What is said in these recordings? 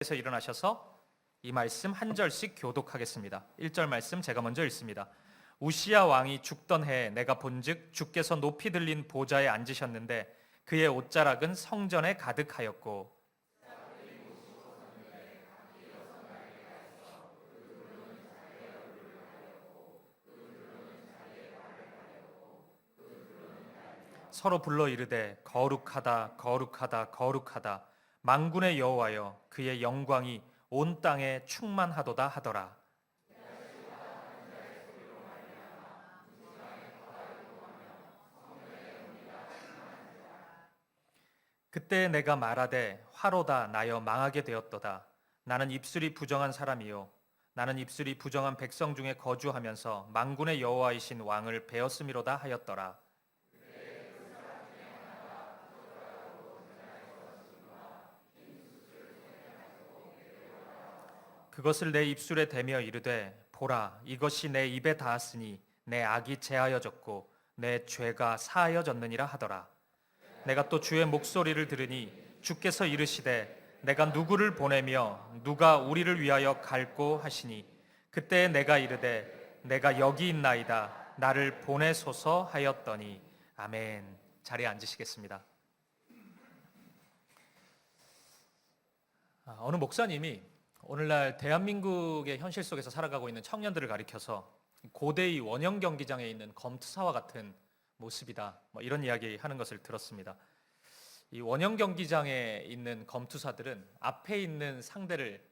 에서 일어나셔서 이 말씀 한 절씩 교독하겠습니다. 1절 말씀 제가 먼저 읽습니다. 우시야 왕이 죽던 해에 내가 본즉 주께서 높이 들린 보좌에 앉으셨는데 그의 옷자락은 성전에 가득하였고 서로 불러 이르되 거룩하다 거룩하다 거룩하다 만군의 여호와여 그의 영광이 온 땅에 충만하도다 하더라. 그때 내가 말하되 화로다 나여 망하게 되었도다. 나는 입술이 부정한 사람이요 나는 입술이 부정한 백성 중에 거주하면서 만군의 여호와이신 왕을 배었음이로다 하였더라. 그것을 내 입술에 대며 이르되 보라 이것이 내 입에 닿았으니 내 악이 제하여졌고 내 죄가 사하여졌느니라 하더라. 내가 또 주의 목소리를 들으니 주께서 이르시되 내가 누구를 보내며 누가 우리를 위하여 갈꼬 하시니 그때 내가 이르되 내가 여기 있나이다 나를 보내소서 하였더니 아멘. 자리에 앉으시겠습니다. 어느 목사님이 오늘날 대한민국의 현실 속에서 살아가고 있는 청년들을 가리켜서 고대의 원형 경기장에 있는 검투사와 같은 모습이다, 이런 이야기 하는 것을 들었습니다. 이 원형 경기장에 있는 검투사들은 앞에 있는 상대를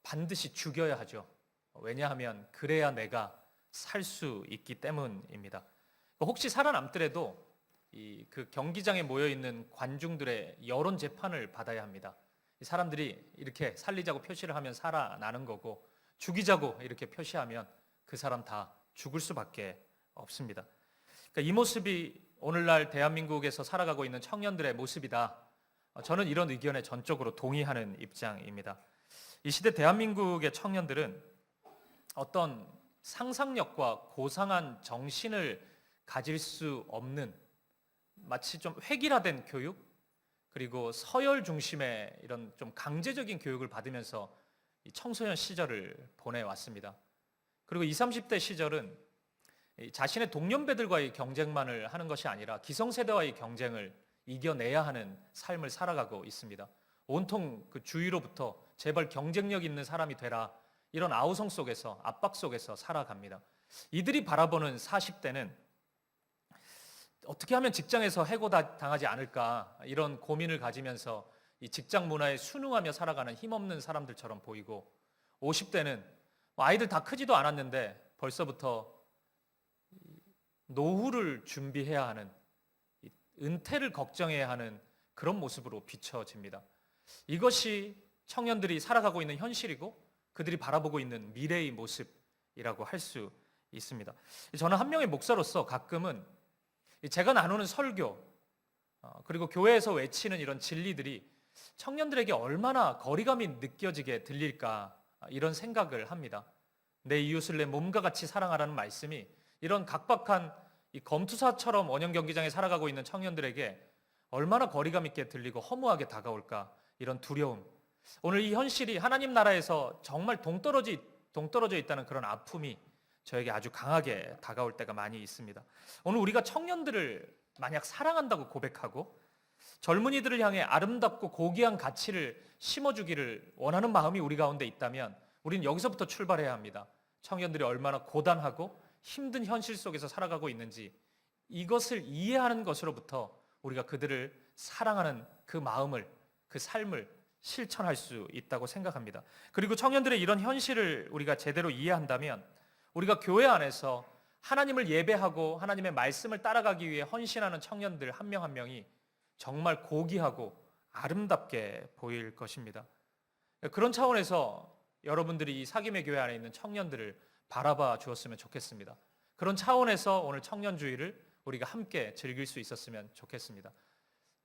반드시 죽여야 하죠. 왜냐하면 그래야 내가 살 수 있기 때문입니다. 혹시 살아남더라도 그 경기장에 모여 있는 관중들의 여론 재판을 받아야 합니다. 사람들이 이렇게 살리자고 표시를 하면 살아나는 거고 죽이자고 이렇게 표시하면 그 사람 다 죽을 수밖에 없습니다. 그러니까 이 모습이 오늘날 대한민국에서 살아가고 있는 청년들의 모습이다. 저는 이런 의견에 전적으로 동의하는 입장입니다. 이 시대 대한민국의 청년들은 어떤 상상력과 고상한 정신을 가질 수 없는 마치 좀 획일화된 교육 그리고 서열 중심의 이런 좀 강제적인 교육을 받으면서 이 청소년 시절을 보내왔습니다. 그리고 20, 30대 시절은 자신의 동년배들과의 경쟁만을 하는 것이 아니라 기성세대와의 경쟁을 이겨내야 하는 삶을 살아가고 있습니다. 온통 그 주위로부터 제발 경쟁력 있는 사람이 되라 이런 아우성 속에서 압박 속에서 살아갑니다. 이들이 바라보는 40대는 어떻게 하면 직장에서 해고당하지 않을까 이런 고민을 가지면서 이 직장 문화에 순응하며 살아가는 힘없는 사람들처럼 보이고 50대는 아이들 다 크지도 않았는데 벌써부터 노후를 준비해야 하는 은퇴를 걱정해야 하는 그런 모습으로 비춰집니다. 이것이 청년들이 살아가고 있는 현실이고 그들이 바라보고 있는 미래의 모습이라고 할 수 있습니다. 저는 한 명의 목사로서 가끔은 제가 나누는 설교 그리고 교회에서 외치는 이런 진리들이 청년들에게 얼마나 거리감이 느껴지게 들릴까 이런 생각을 합니다. 내 이웃을 내 몸과 같이 사랑하라는 말씀이 이런 각박한 이 검투사처럼 원형 경기장에 살아가고 있는 청년들에게 얼마나 거리감 있게 들리고 허무하게 다가올까 이런 두려움. 오늘 이 현실이 하나님 나라에서 정말 동떨어져 있다는 그런 아픔이 저에게 아주 강하게 다가올 때가 많이 있습니다. 오늘 우리가 청년들을 만약 사랑한다고 고백하고 젊은이들을 향해 아름답고 고귀한 가치를 심어주기를 원하는 마음이 우리 가운데 있다면 우리는 여기서부터 출발해야 합니다. 청년들이 얼마나 고단하고 힘든 현실 속에서 살아가고 있는지 이것을 이해하는 것으로부터 우리가 그들을 사랑하는 그 마음을, 그 삶을 실천할 수 있다고 생각합니다. 그리고 청년들의 이런 현실을 우리가 제대로 이해한다면 우리가 교회 안에서 하나님을 예배하고 하나님의 말씀을 따라가기 위해 헌신하는 청년들 한 명 한 명이 정말 고귀하고 아름답게 보일 것입니다. 그런 차원에서 여러분들이 이 사김의 교회 안에 있는 청년들을 바라봐 주었으면 좋겠습니다. 그런 차원에서 오늘 청년주의를 우리가 함께 즐길 수 있었으면 좋겠습니다.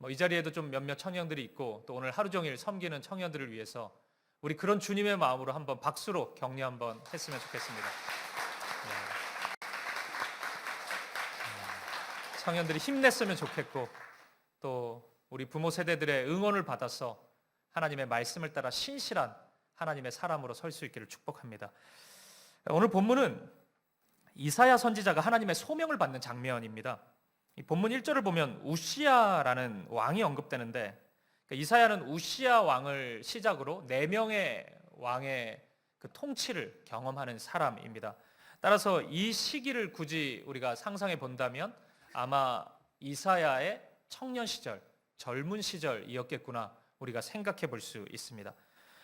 이 자리에도 좀 몇몇 청년들이 있고 또 오늘 하루 종일 섬기는 청년들을 위해서 우리 그런 주님의 마음으로 한번 박수로 격려 한번 했으면 좋겠습니다. 청년들이 힘냈으면 좋겠고 또 우리 부모 세대들의 응원을 받아서 하나님의 말씀을 따라 신실한 하나님의 사람으로 설 수 있기를 축복합니다. 오늘 본문은 이사야 선지자가 하나님의 소명을 받는 장면입니다. 이 본문 1절을 보면 우시야라는 왕이 언급되는데, 이사야는 우시야 왕을 시작으로 4명의 왕의 그 통치를 경험하는 사람입니다. 따라서 이 시기를 굳이 우리가 상상해 본다면 아마 이사야의 청년 시절, 젊은 시절이었겠구나 우리가 생각해 볼 수 있습니다.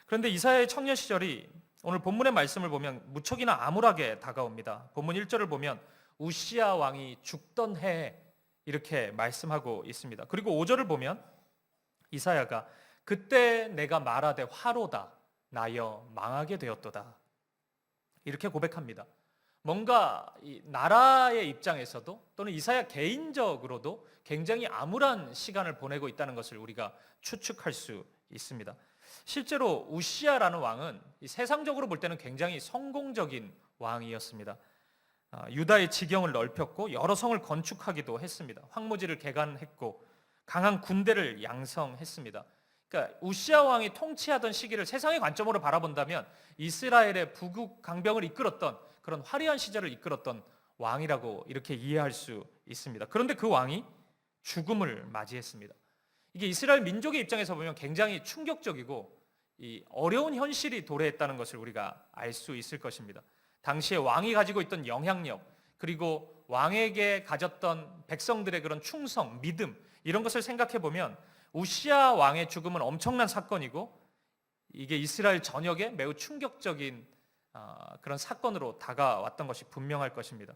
그런데 이사야의 청년 시절이 오늘 본문의 말씀을 보면 무척이나 암울하게 다가옵니다. 본문 1절을 보면 우시야 왕이 죽던 해에 이렇게 말씀하고 있습니다. 그리고 5절을 보면 이사야가 그때 내가 말하되 화로다 나여 망하게 되었도다 이렇게 고백합니다. 뭔가 이 나라의 입장에서도 또는 이사야 개인적으로도 굉장히 암울한 시간을 보내고 있다는 것을 우리가 추측할 수 있습니다. 실제로 우시야라는 왕은 세상적으로 볼 때는 굉장히 성공적인 왕이었습니다. 유다의 지경을 넓혔고 여러 성을 건축하기도 했습니다. 황무지를 개간했고 강한 군대를 양성했습니다. 그러니까 우시야 왕이 통치하던 시기를 세상의 관점으로 바라본다면 이스라엘의 부국 강병을 이끌었던 그런 화려한 시절을 이끌었던 왕이라고 이렇게 이해할 수 있습니다. 그런데 그 왕이 죽음을 맞이했습니다. 이게 이스라엘 민족의 입장에서 보면 굉장히 충격적이고 이 어려운 현실이 도래했다는 것을 우리가 알 수 있을 것입니다. 당시에 왕이 가지고 있던 영향력, 그리고 왕에게 가졌던 백성들의 그런 충성, 믿음, 이런 것을 생각해 보면 우시야 왕의 죽음은 엄청난 사건이고 이게 이스라엘 전역에 매우 충격적인 그런 사건으로 다가왔던 것이 분명할 것입니다.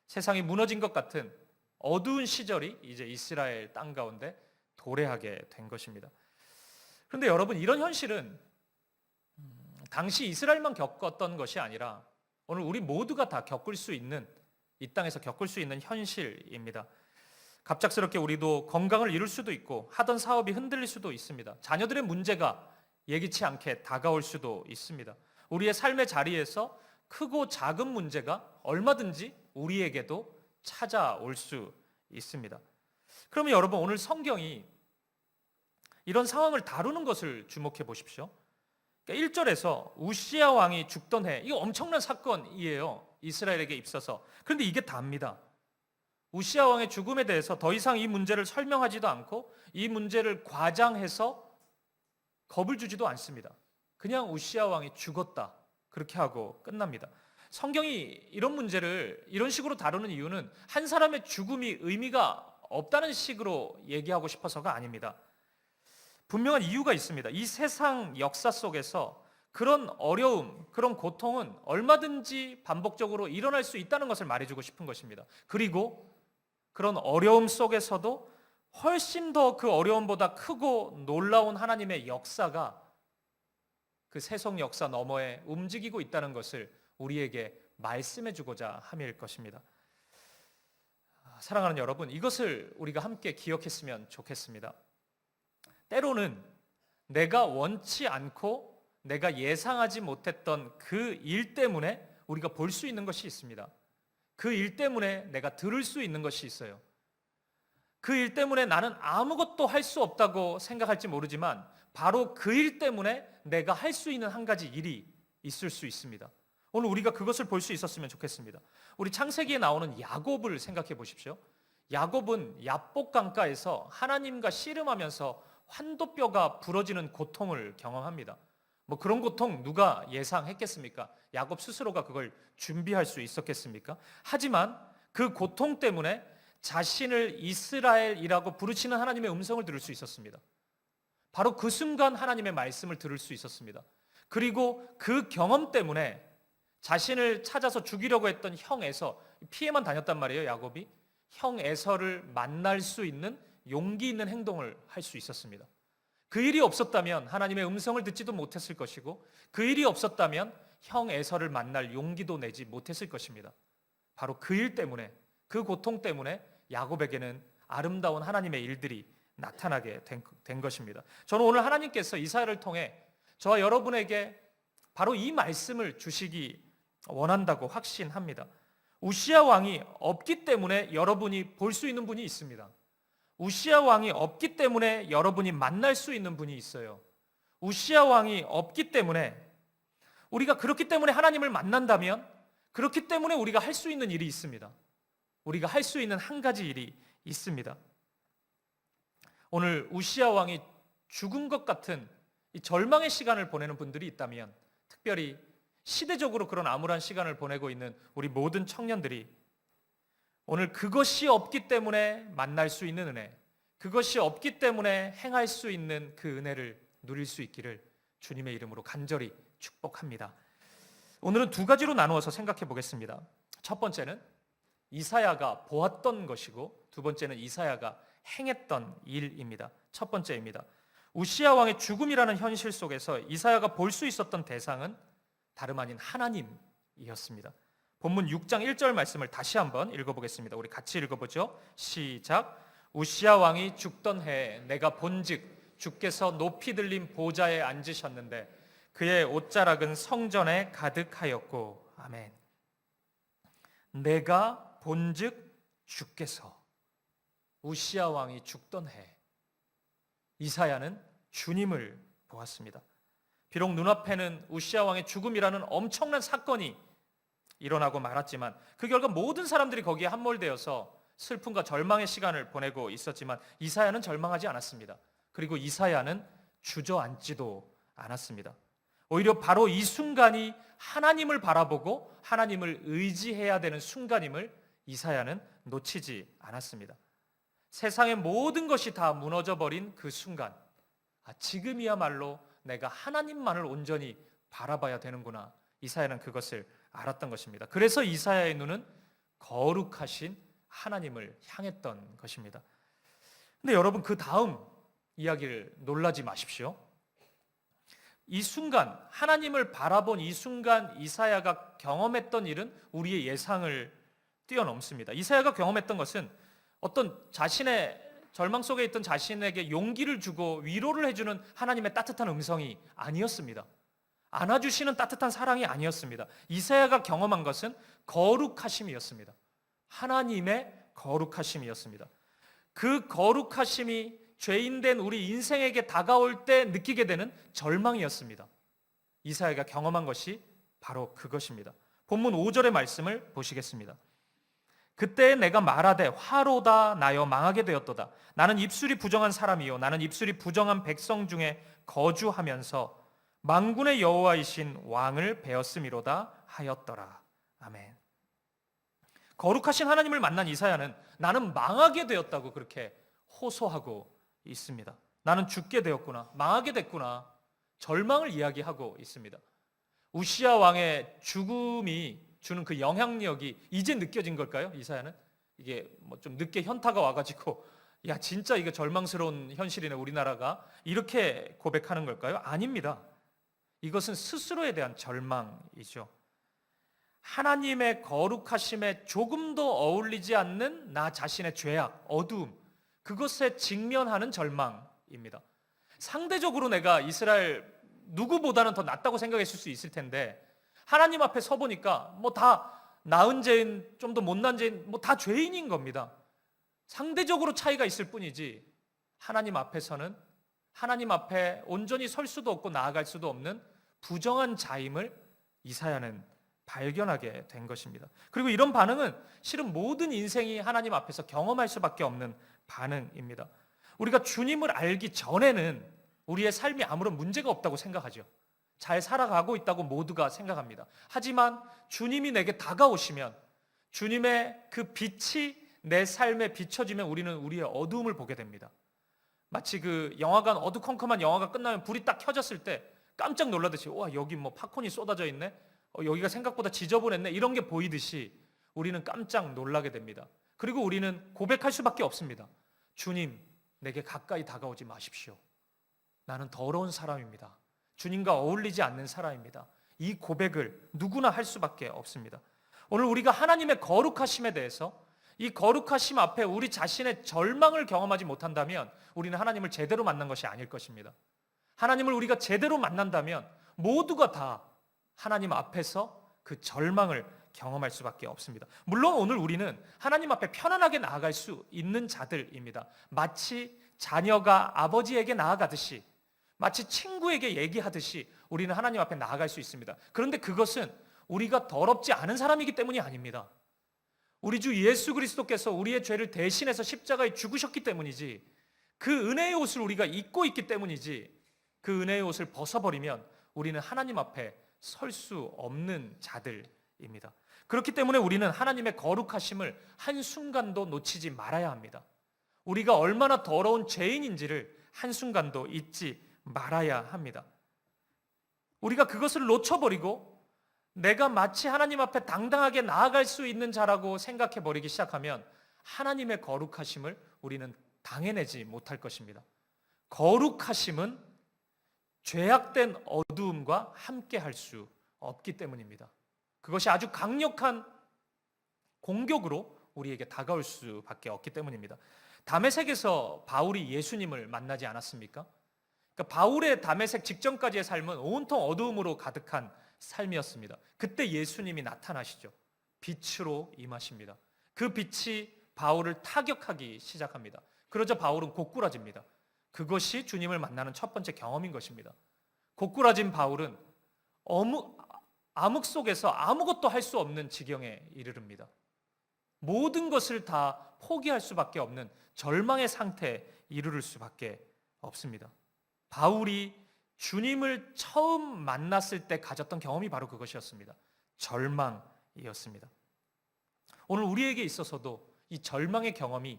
세상이 무너진 것 같은 어두운 시절이 이제 이스라엘 땅 가운데 도래하게 된 것입니다. 그런데 여러분, 이런 현실은 당시 이스라엘만 겪었던 것이 아니라 오늘 우리 모두가 다 겪을 수 있는, 이 땅에서 겪을 수 있는 현실입니다. 갑작스럽게 우리도 건강을 잃을 수도 있고 하던 사업이 흔들릴 수도 있습니다. 자녀들의 문제가 예기치 않게 다가올 수도 있습니다. 우리의 삶의 자리에서 크고 작은 문제가 얼마든지 우리에게도 찾아올 수 있습니다. 그러면 여러분, 오늘 성경이 이런 상황을 다루는 것을 주목해 보십시오. 1절에서 우시야 왕이 죽던 해, 이거 엄청난 사건이에요, 이스라엘에게 있어서. 그런데 이게 다입니다. 우시야 왕의 죽음에 대해서 더 이상 이 문제를 설명하지도 않고 이 문제를 과장해서 겁을 주지도 않습니다. 그냥 우시야 왕이 죽었다, 그렇게 하고 끝납니다. 성경이 이런 문제를 이런 식으로 다루는 이유는 한 사람의 죽음이 의미가 없다는 식으로 얘기하고 싶어서가 아닙니다. 분명한 이유가 있습니다. 이 세상 역사 속에서 그런 어려움, 그런 고통은 얼마든지 반복적으로 일어날 수 있다는 것을 말해주고 싶은 것입니다. 그리고 그런 어려움 속에서도 훨씬 더 그 어려움보다 크고 놀라운 하나님의 역사가 그 세속 역사 너머에 움직이고 있다는 것을 우리에게 말씀해 주고자 함일 것입니다. 사랑하는 여러분, 이것을 우리가 함께 기억했으면 좋겠습니다. 때로는 내가 원치 않고 내가 예상하지 못했던 그 일 때문에 우리가 볼 수 있는 것이 있습니다. 그 일 때문에 내가 들을 수 있는 것이 있어요. 그 일 때문에 나는 아무것도 할 수 없다고 생각할지 모르지만 바로 그 일 때문에 내가 할 수 있는 한 가지 일이 있을 수 있습니다. 오늘 우리가 그것을 볼 수 있었으면 좋겠습니다. 우리 창세기에 나오는 야곱을 생각해 보십시오. 야곱은 야복 강가에서 하나님과 씨름하면서 환도뼈가 부러지는 고통을 경험합니다. 그런 고통 누가 예상했겠습니까? 야곱 스스로가 그걸 준비할 수 있었겠습니까? 하지만 그 고통 때문에 자신을 이스라엘이라고 부르시는 하나님의 음성을 들을 수 있었습니다. 바로 그 순간 하나님의 말씀을 들을 수 있었습니다. 그리고 그 경험 때문에 자신을 찾아서 죽이려고 했던 형 에서, 피해만 다녔단 말이에요, 야곱이. 형 에서를 만날 수 있는 용기 있는 행동을 할 수 있었습니다. 그 일이 없었다면 하나님의 음성을 듣지도 못했을 것이고, 그 일이 없었다면 형 에서를 만날 용기도 내지 못했을 것입니다. 바로 그 일 때문에, 그 고통 때문에 야곱에게는 아름다운 하나님의 일들이 나타나게 된 것입니다. 저는 오늘 하나님께서 이사야를 통해 저와 여러분에게 바로 이 말씀을 주시기 원한다고 확신합니다. 우시야 왕이 없기 때문에 여러분이 볼 수 있는 분이 있습니다. 우시야 왕이 없기 때문에 여러분이 만날 수 있는 분이 있어요. 우시아 왕이 없기 때문에, 우리가 그렇기 때문에 하나님을 만난다면, 그렇기 때문에 우리가 할 수 있는 일이 있습니다. 우리가 할 수 있는 한 가지 일이 있습니다. 오늘 우시아 왕이 죽은 것 같은 이 절망의 시간을 보내는 분들이 있다면, 특별히 시대적으로 그런 암울한 시간을 보내고 있는 우리 모든 청년들이 오늘 그것이 없기 때문에 만날 수 있는 은혜, 그것이 없기 때문에 행할 수 있는 그 은혜를 누릴 수 있기를 주님의 이름으로 간절히 축복합니다. 오늘은 두 가지로 나누어서 생각해 보겠습니다. 첫 번째는 이사야가 보았던 것이고, 두 번째는 이사야가 행했던 일입니다. 첫 번째입니다. 우시아 왕의 죽음이라는 현실 속에서 이사야가 볼 수 있었던 대상은 다름 아닌 하나님이었습니다. 본문 6장 1절 말씀을 다시 한번 읽어보겠습니다. 우리 같이 읽어보죠. 시작. 우시아 왕이 죽던 해에 내가 본즉 주께서 높이 들린 보좌에 앉으셨는데 그의 옷자락은 성전에 가득하였고. 아멘. 내가 본즉 주께서. 우시아 왕이 죽던 해 이사야는 주님을 보았습니다. 비록 눈앞에는 우시아 왕의 죽음이라는 엄청난 사건이 일어나고 말았지만, 그 결과 모든 사람들이 거기에 함몰되어서 슬픔과 절망의 시간을 보내고 있었지만 이사야는 절망하지 않았습니다. 그리고 이사야는 주저앉지도 않았습니다. 오히려 바로 이 순간이 하나님을 바라보고 하나님을 의지해야 되는 순간임을 이사야는 놓치지 않았습니다. 세상의 모든 것이 다 무너져 버린 그 순간, 지금이야말로 내가 하나님만을 온전히 바라봐야 되는구나. 이사야는 그것을 알았던 것입니다. 그래서 이사야의 눈은 거룩하신 하나님을 향했던 것입니다. 근데 여러분, 그 다음 이야기를 놀라지 마십시오. 이 순간, 하나님을 바라본 이 순간 이사야가 경험했던 일은 우리의 예상을 뛰어넘습니다. 이사야가 경험했던 것은 어떤 자신의 절망 속에 있던 자신에게 용기를 주고 위로를 해주는 하나님의 따뜻한 음성이 아니었습니다. 안아주시는 따뜻한 사랑이 아니었습니다. 이사야가 경험한 것은 거룩하심이었습니다. 하나님의 거룩하심이었습니다. 그 거룩하심이 죄인된 우리 인생에게 다가올 때 느끼게 되는 절망이었습니다. 이사야가 경험한 것이 바로 그것입니다. 본문 5절의 말씀을 보시겠습니다. 그때 내가 말하되 화로다 나여 망하게 되었도다. 나는 입술이 부정한 사람이요 나는 입술이 부정한 백성 중에 거주하면서 만군의 여호와이신 왕을 배웠음이로다 하였더라. 아멘. 거룩하신 하나님을 만난 이사야는 나는 망하게 되었다고 그렇게 호소하고 있습니다. 나는 죽게 되었구나, 망하게 됐구나, 절망을 이야기하고 있습니다. 우시아 왕의 죽음이 주는 그 영향력이 이제 느껴진 걸까요? 이사야는 이게 뭐 좀 늦게 현타가 와가지고 야 진짜 이게 절망스러운 현실이네 우리나라가, 이렇게 고백하는 걸까요? 아닙니다. 이것은 스스로에 대한 절망이죠. 하나님의 거룩하심에 조금도 어울리지 않는 나 자신의 죄악, 어두움, 그것에 직면하는 절망입니다. 상대적으로 내가 이스라엘 누구보다는 더 낫다고 생각했을 수 있을 텐데 하나님 앞에 서보니까 뭐 다 나은 죄인, 좀 더 못난 죄인, 뭐 다 죄인인 겁니다. 상대적으로 차이가 있을 뿐이지 하나님 앞에서는 하나님 앞에 온전히 설 수도 없고 나아갈 수도 없는 부정한 자임을 이사야는 발견하게 된 것입니다. 그리고 이런 반응은 실은 모든 인생이 하나님 앞에서 경험할 수밖에 없는 반응입니다. 우리가 주님을 알기 전에는 우리의 삶이 아무런 문제가 없다고 생각하죠. 잘 살아가고 있다고 모두가 생각합니다. 하지만 주님이 내게 다가오시면, 주님의 그 빛이 내 삶에 비춰지면 우리는 우리의 어두움을 보게 됩니다. 마치 그 영화관, 어두컴컴한 영화가 끝나면 불이 딱 켜졌을 때 깜짝 놀라듯이 와 여기 뭐 팝콘이 쏟아져 있네, 여기가 생각보다 지저분했네, 이런 게 보이듯이 우리는 깜짝 놀라게 됩니다. 그리고 우리는 고백할 수밖에 없습니다. 주님, 내게 가까이 다가오지 마십시오. 나는 더러운 사람입니다. 주님과 어울리지 않는 사람입니다. 이 고백을 누구나 할 수밖에 없습니다. 오늘 우리가 하나님의 거룩하심에 대해서, 이 거룩하심 앞에 우리 자신의 절망을 경험하지 못한다면 우리는 하나님을 제대로 만난 것이 아닐 것입니다. 하나님을 우리가 제대로 만난다면 모두가 다 하나님 앞에서 그 절망을 경험할 수밖에 없습니다. 물론 오늘 우리는 하나님 앞에 편안하게 나아갈 수 있는 자들입니다. 마치 자녀가 아버지에게 나아가듯이, 마치 친구에게 얘기하듯이 우리는 하나님 앞에 나아갈 수 있습니다. 그런데 그것은 우리가 더럽지 않은 사람이기 때문이 아닙니다. 우리 주 예수 그리스도께서 우리의 죄를 대신해서 십자가에 죽으셨기 때문이지, 그 은혜의 옷을 우리가 입고 있기 때문이지, 그 은혜의 옷을 벗어버리면 우리는 하나님 앞에 설 수 없는 자들입니다. 그렇기 때문에 우리는 하나님의 거룩하심을 한순간도 놓치지 말아야 합니다. 우리가 얼마나 더러운 죄인인지를 한순간도 잊지 말아야 합니다. 우리가 그것을 놓쳐버리고 내가 마치 하나님 앞에 당당하게 나아갈 수 있는 자라고 생각해버리기 시작하면 하나님의 거룩하심을 우리는 당해내지 못할 것입니다. 거룩하심은 죄악된 어두움과 함께 할 수 없기 때문입니다. 그것이 아주 강력한 공격으로 우리에게 다가올 수밖에 없기 때문입니다. 다메섹에서 바울이 예수님을 만나지 않았습니까? 그러니까 바울의 다메섹 직전까지의 삶은 온통 어두움으로 가득한 삶이었습니다. 그때 예수님이 나타나시죠. 빛으로 임하십니다. 그 빛이 바울을 타격하기 시작합니다. 그러자 바울은 고꾸라집니다. 그것이 주님을 만나는 첫 번째 경험인 것입니다. 고꾸라진 바울은 암흑 속에서 아무것도 할 수 없는 지경에 이르릅니다. 모든 것을 다 포기할 수밖에 없는 절망의 상태에 이르를 수밖에 없습니다. 바울이 주님을 처음 만났을 때 가졌던 경험이 바로 그것이었습니다. 절망이었습니다. 오늘 우리에게 있어서도 이 절망의 경험이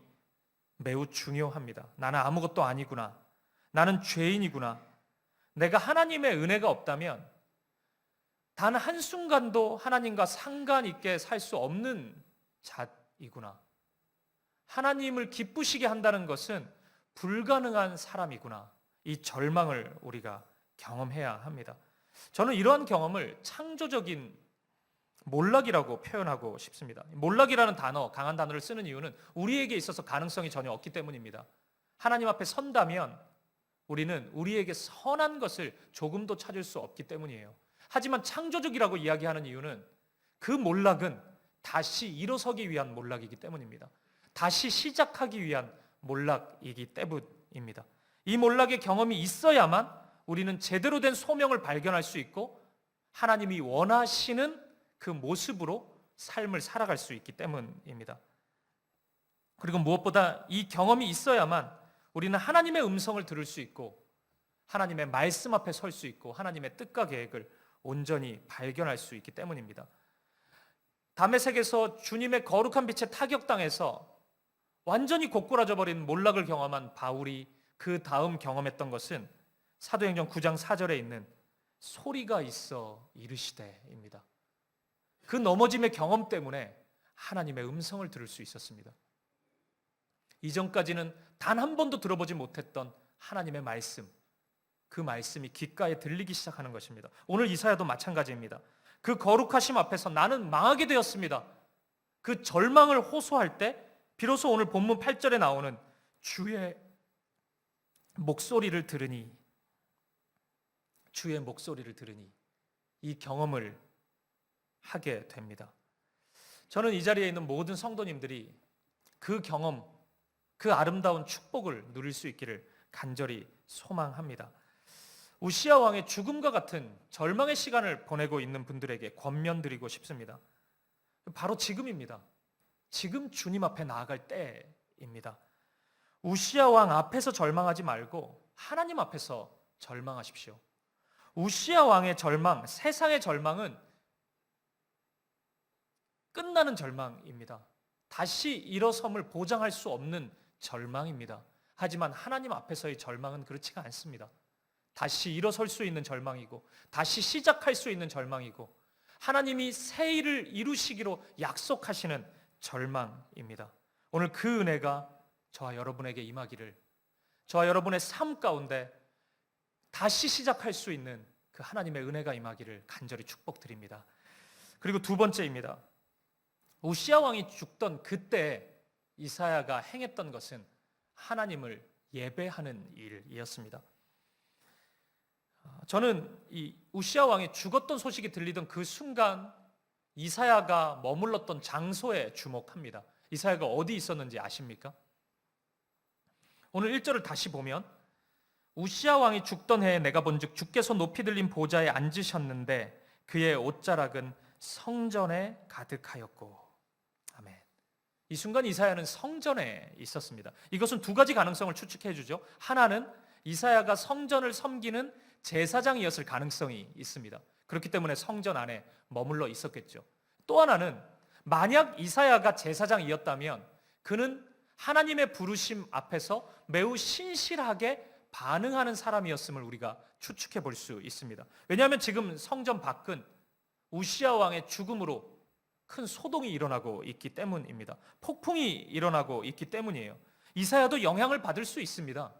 매우 중요합니다. 나는 아무것도 아니구나. 나는 죄인이구나. 내가 하나님의 은혜가 없다면 단 한순간도 하나님과 상관 있게 살 수 없는 자이구나. 하나님을 기쁘시게 한다는 것은 불가능한 사람이구나. 이 절망을 우리가 경험해야 합니다. 저는 이러한 경험을 창조적인 몰락이라고 표현하고 싶습니다. 몰락이라는 단어, 강한 단어를 쓰는 이유는 우리에게 있어서 가능성이 전혀 없기 때문입니다. 하나님 앞에 선다면 우리는 우리에게 선한 것을 조금도 찾을 수 없기 때문이에요. 하지만 창조적이라고 이야기하는 이유는 그 몰락은 다시 일어서기 위한 몰락이기 때문입니다. 다시 시작하기 위한 몰락이기 때문입니다. 이 몰락의 경험이 있어야만 우리는 제대로 된 소명을 발견할 수 있고 하나님이 원하시는 그 모습으로 삶을 살아갈 수 있기 때문입니다. 그리고 무엇보다 이 경험이 있어야만 우리는 하나님의 음성을 들을 수 있고 하나님의 말씀 앞에 설 수 있고 하나님의 뜻과 계획을 온전히 발견할 수 있기 때문입니다. 다메섹에서 주님의 거룩한 빛에 타격당해서 완전히 고꾸라져 버린 몰락을 경험한 바울이 그 다음 경험했던 것은 사도행전 9장 4절에 있는 소리가 있어 이르시되입니다. 그 넘어짐의 경험 때문에 하나님의 음성을 들을 수 있었습니다. 이전까지는 단 한 번도 들어보지 못했던 하나님의 말씀, 그 말씀이 귓가에 들리기 시작하는 것입니다. 오늘 이사야도 마찬가지입니다. 그 거룩하심 앞에서 나는 망하게 되었습니다. 그 절망을 호소할 때 비로소 오늘 본문 8절에 나오는 주의 목소리를 들으니 이 경험을 하게 됩니다. 저는 이 자리에 있는 모든 성도님들이 그 경험, 그 아름다운 축복을 누릴 수 있기를 간절히 소망합니다. 우시야 왕의 죽음과 같은 절망의 시간을 보내고 있는 분들에게 권면드리고 싶습니다. 바로 지금입니다. 지금 주님 앞에 나아갈 때입니다. 우시야 왕 앞에서 절망하지 말고 하나님 앞에서 절망하십시오. 우시야 왕의 절망, 세상의 절망은 끝나는 절망입니다. 다시 일어섬을 보장할 수 없는 절망입니다. 하지만 하나님 앞에서의 절망은 그렇지가 않습니다. 다시 일어설 수 있는 절망이고 다시 시작할 수 있는 절망이고 하나님이 새 일을 이루시기로 약속하시는 절망입니다. 오늘 그 은혜가 저와 여러분에게 임하기를, 저와 여러분의 삶 가운데 다시 시작할 수 있는 그 하나님의 은혜가 임하기를 간절히 축복드립니다. 그리고 두 번째입니다. 우시야 왕이 죽던 그때 이사야가 행했던 것은 하나님을 예배하는 일이었습니다. 저는 이 우시야 왕이 죽었던 소식이 들리던 그 순간 이사야가 머물렀던 장소에 주목합니다. 이사야가 어디 있었는지 아십니까? 오늘 1절을 다시 보면 우시야 왕이 죽던 해에 내가 본즉 주께서 높이 들린 보좌에 앉으셨는데 그의 옷자락은 성전에 가득하였고. 아멘. 이 순간 이사야는 성전에 있었습니다. 이것은 두 가지 가능성을 추측해 주죠. 하나는 이사야가 성전을 섬기는 제사장이었을 가능성이 있습니다. 그렇기 때문에 성전 안에 머물러 있었겠죠. 또 하나는 만약 이사야가 제사장이었다면 그는 하나님의 부르심 앞에서 매우 신실하게 반응하는 사람이었음을 우리가 추측해 볼 수 있습니다. 왜냐하면 지금 성전 밖은 우시야 왕의 죽음으로 큰 소동이 일어나고 있기 때문입니다. 폭풍이 일어나고 있기 때문이에요. 이사야도 영향을 받을 수 있습니다.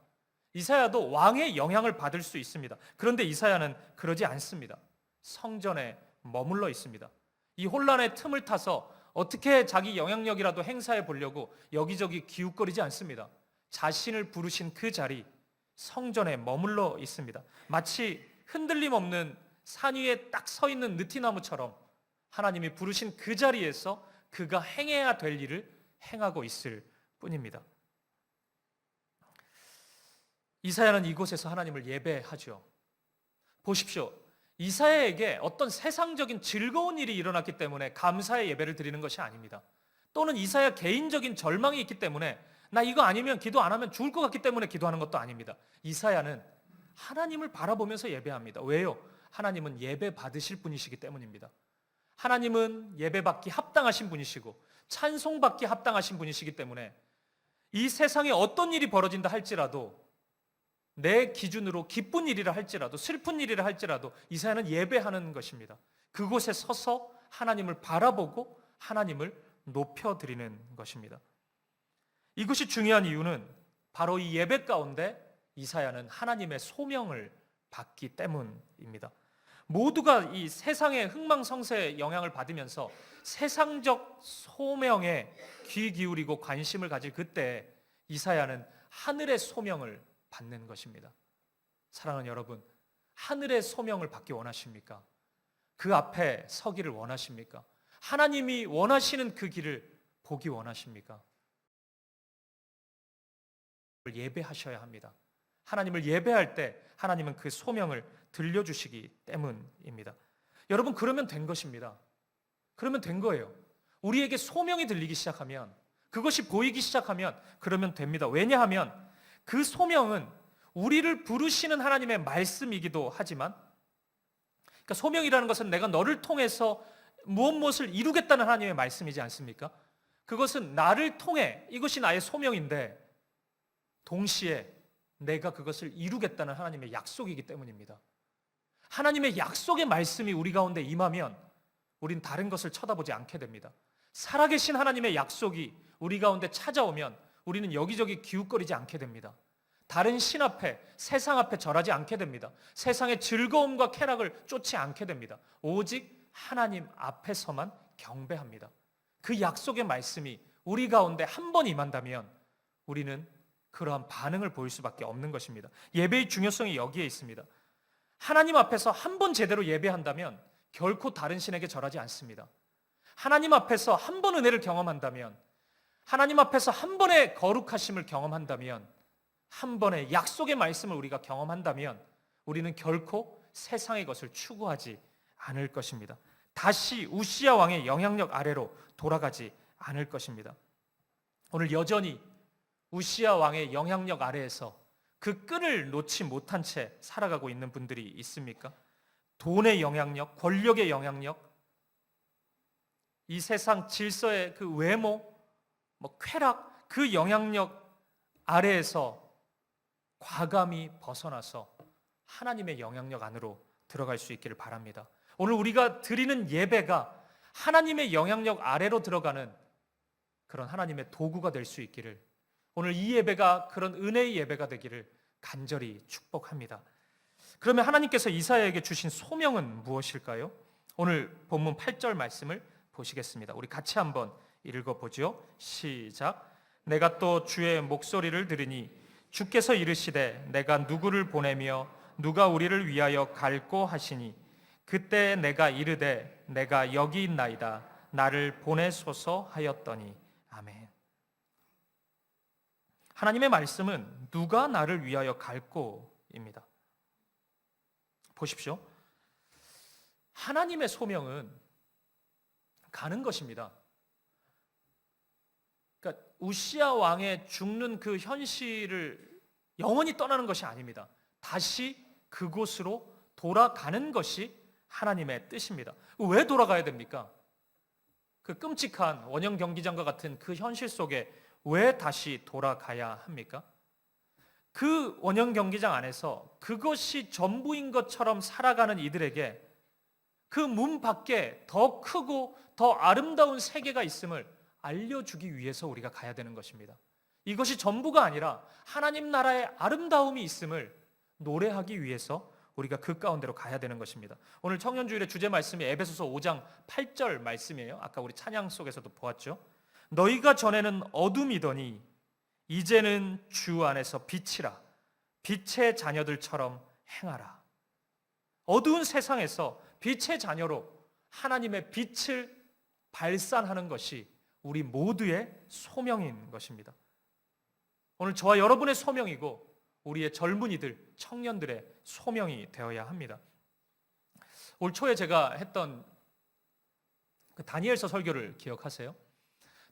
이사야도 왕의 영향을 받을 수 있습니다. 그런데 이사야는 그러지 않습니다. 성전에 머물러 있습니다. 이 혼란의 틈을 타서 어떻게 자기 영향력이라도 행사해 보려고 여기저기 기웃거리지 않습니다. 자신을 부르신 그 자리, 성전에 머물러 있습니다. 마치 흔들림 없는 산 위에 딱 서 있는 느티나무처럼 하나님이 부르신 그 자리에서 그가 행해야 될 일을 행하고 있을 뿐입니다. 이사야는 이곳에서 하나님을 예배하죠. 보십시오. 이사야에게 어떤 세상적인 즐거운 일이 일어났기 때문에 감사의 예배를 드리는 것이 아닙니다. 또는 이사야 개인적인 절망이 있기 때문에 나 이거 아니면 기도 안 하면 죽을 것 같기 때문에 기도하는 것도 아닙니다. 이사야는 하나님을 바라보면서 예배합니다. 왜요? 하나님은 예배 받으실 분이시기 때문입니다. 하나님은 예배받기 합당하신 분이시고 찬송받기 합당하신 분이시기 때문에 이 세상에 어떤 일이 벌어진다 할지라도, 내 기준으로 기쁜 일이라 할지라도 슬픈 일이라 할지라도 이사야는 예배하는 것입니다. 그곳에 서서 하나님을 바라보고 하나님을 높여드리는 것입니다. 이것이 중요한 이유는 바로 이 예배 가운데 이사야는 하나님의 소명을 받기 때문입니다. 모두가 이 세상의 흥망성쇠의 영향을 받으면서 세상적 소명에 귀 기울이고 관심을 가질 그때 이사야는 하늘의 소명을 받는 것입니다. 사랑하는 여러분, 하늘의 소명을 받기 원하십니까? 그 앞에 서기를 원하십니까? 하나님이 원하시는 그 길을 보기 원하십니까? 예배하셔야 합니다. 하나님을 예배할 때 하나님은 그 소명을 들려주시기 때문입니다. 여러분, 그러면 된 것입니다. 그러면 된 거예요. 우리에게 소명이 들리기 시작하면, 그것이 보이기 시작하면 그러면 됩니다. 왜냐하면 그 소명은 우리를 부르시는 하나님의 말씀이기도 하지만, 그러니까 소명이라는 것은 내가 너를 통해서 무엇을 이루겠다는 하나님의 말씀이지 않습니까? 그것은 나를 통해, 이것이 나의 소명인데 동시에 내가 그것을 이루겠다는 하나님의 약속이기 때문입니다. 하나님의 약속의 말씀이 우리 가운데 임하면 우린 다른 것을 쳐다보지 않게 됩니다. 살아계신 하나님의 약속이 우리 가운데 찾아오면 우리는 여기저기 기웃거리지 않게 됩니다. 다른 신 앞에, 세상 앞에 절하지 않게 됩니다. 세상의 즐거움과 쾌락을 쫓지 않게 됩니다. 오직 하나님 앞에서만 경배합니다. 그 약속의 말씀이 우리 가운데 한 번 임한다면 우리는 그러한 반응을 보일 수밖에 없는 것입니다. 예배의 중요성이 여기에 있습니다. 하나님 앞에서 한 번 제대로 예배한다면 결코 다른 신에게 절하지 않습니다. 하나님 앞에서 한 번 은혜를 경험한다면, 하나님 앞에서 한 번의 거룩하심을 경험한다면, 한 번의 약속의 말씀을 우리가 경험한다면 우리는 결코 세상의 것을 추구하지 않을 것입니다. 다시 우시야 왕의 영향력 아래로 돌아가지 않을 것입니다. 오늘 여전히 우시야 왕의 영향력 아래에서 그 끈을 놓지 못한 채 살아가고 있는 분들이 있습니까? 돈의 영향력, 권력의 영향력, 이 세상 질서의 그 외모, 쾌락, 그 영향력 아래에서 과감히 벗어나서 하나님의 영향력 안으로 들어갈 수 있기를 바랍니다. 오늘 우리가 드리는 예배가 하나님의 영향력 아래로 들어가는 그런 하나님의 도구가 될 수 있기를, 오늘 이 예배가 그런 은혜의 예배가 되기를 간절히 축복합니다. 그러면 하나님께서 이사야에게 주신 소명은 무엇일까요? 오늘 본문 8절 말씀을 보시겠습니다. 우리 같이 한번 읽어보죠. 시작. 내가 또 주의 목소리를 들으니 주께서 이르시되 내가 누구를 보내며 누가 우리를 위하여 갈꼬 하시니 그때 내가 이르되 내가 여기 있나이다 나를 보내소서 하였더니. 아멘. 하나님의 말씀은 누가 나를 위하여 갈꼬 것입니다. 보십시오. 하나님의 소명은 가는 것입니다. 그러니까 우시야 왕의 죽는 그 현실을 영원히 떠나는 것이 아닙니다. 다시 그곳으로 돌아가는 것이 하나님의 뜻입니다. 왜 돌아가야 됩니까? 그 끔찍한 원형 경기장과 같은 그 현실 속에 왜 다시 돌아가야 합니까? 그 원형 경기장 안에서 그것이 전부인 것처럼 살아가는 이들에게 그 문 밖에 더 크고 더 아름다운 세계가 있음을 알려주기 위해서 우리가 가야 되는 것입니다. 이것이 전부가 아니라 하나님 나라의 아름다움이 있음을 노래하기 위해서 우리가 그 가운데로 가야 되는 것입니다. 오늘 청년주일의 주제 말씀이 에베소서 5장 8절 말씀이에요. 아까 우리 찬양 속에서도 보았죠. 너희가 전에는 어둠이더니 이제는 주 안에서 빛이라. 빛의 자녀들처럼 행하라. 어두운 세상에서 빛의 자녀로 하나님의 빛을 발산하는 것이 우리 모두의 소명인 것입니다. 오늘 저와 여러분의 소명이고 우리의 젊은이들, 청년들의 소명이 되어야 합니다. 올 초에 제가 했던 그 다니엘서 설교를 기억하세요?